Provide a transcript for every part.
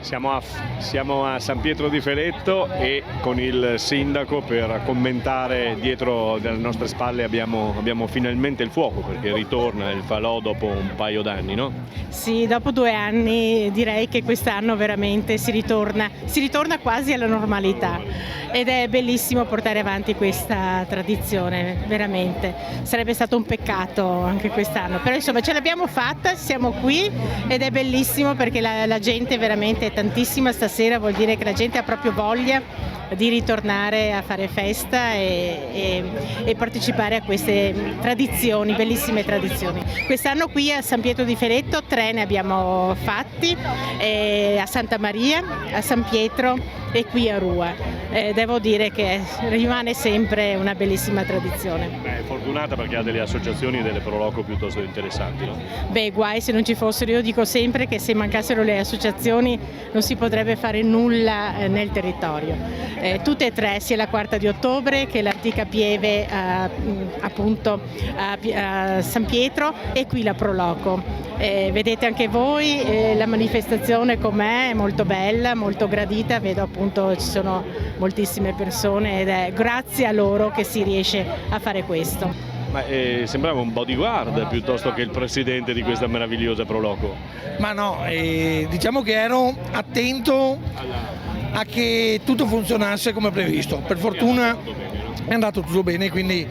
Siamo a San Pietro di Feletto e con il sindaco per commentare. Dietro dalle nostre spalle abbiamo finalmente il fuoco, perché ritorna il falò dopo un paio d'anni, no? Sì, dopo 2 anni direi che quest'anno veramente si ritorna quasi alla normalità ed è bellissimo portare avanti questa tradizione, veramente. Sarebbe stato un peccato anche quest'anno, però insomma ce l'abbiamo fatta, siamo qui ed è bellissimo perché la gente veramente è tantissima stasera, vuol dire che la gente ha proprio voglia di ritornare a fare festa e partecipare a queste tradizioni, bellissime tradizioni. Quest'anno qui a San Pietro di Feletto 3 ne abbiamo fatti, a Santa Maria, a San Pietro e qui a Rua. Devo dire che rimane sempre una bellissima tradizione. È fortunata perché ha delle associazioni e delle proloco piuttosto interessanti, no? Beh, guai se non ci fossero, io dico sempre che se mancassero le associazioni non si potrebbe fare nulla nel territorio. Tutte e 3, sia la Quarta di Ottobre che l'Antica Pieve appunto a San Pietro e qui la Proloco. Vedete anche voi la manifestazione com'è, è molto bella, molto gradita, vedo appunto ci sono moltissime persone ed è grazie a loro che si riesce a fare questo. Ma sembrava un bodyguard piuttosto che il presidente di questa meravigliosa Proloco. Ma no, diciamo che ero attento a che tutto funzionasse come previsto. Per fortuna è andato tutto bene, quindi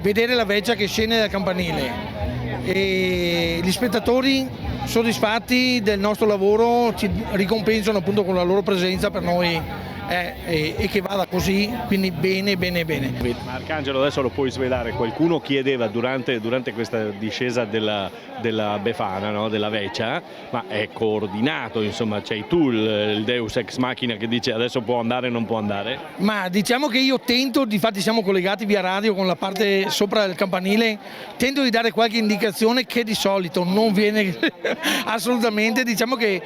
vedere la vecchia che scende dal campanile e gli spettatori soddisfatti del nostro lavoro ci ricompensano appunto con la loro presenza, per noi e che vada così, quindi bene. Ma Arcangelo, adesso lo puoi svelare, qualcuno chiedeva durante questa discesa della Befana, no? Della Vecchia, ma è coordinato, insomma, c'hai tu il Deus ex machina che dice adesso può andare o non può andare? Ma diciamo che io tento, difatti siamo collegati via radio con la parte sopra del campanile, tento di dare qualche indicazione che di solito non viene assolutamente, diciamo che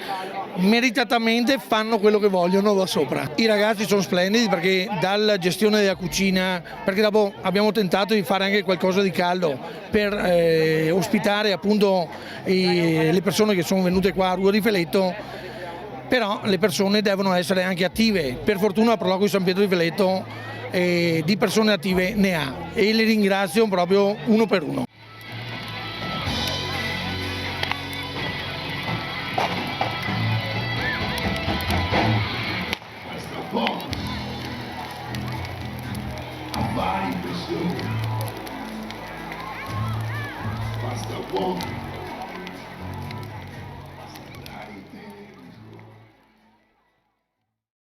meritatamente fanno quello che vogliono da sopra. I ragazzi sono splendidi perché dalla gestione della cucina, perché dopo abbiamo tentato di fare anche qualcosa di caldo per ospitare appunto le persone che sono venute qua a Rua di Feletto, però le persone devono essere anche attive. Per fortuna a Proloco di San Pietro di Feletto di persone attive ne ha e le ringrazio proprio uno per uno. Vai, pessoa. Basta bom.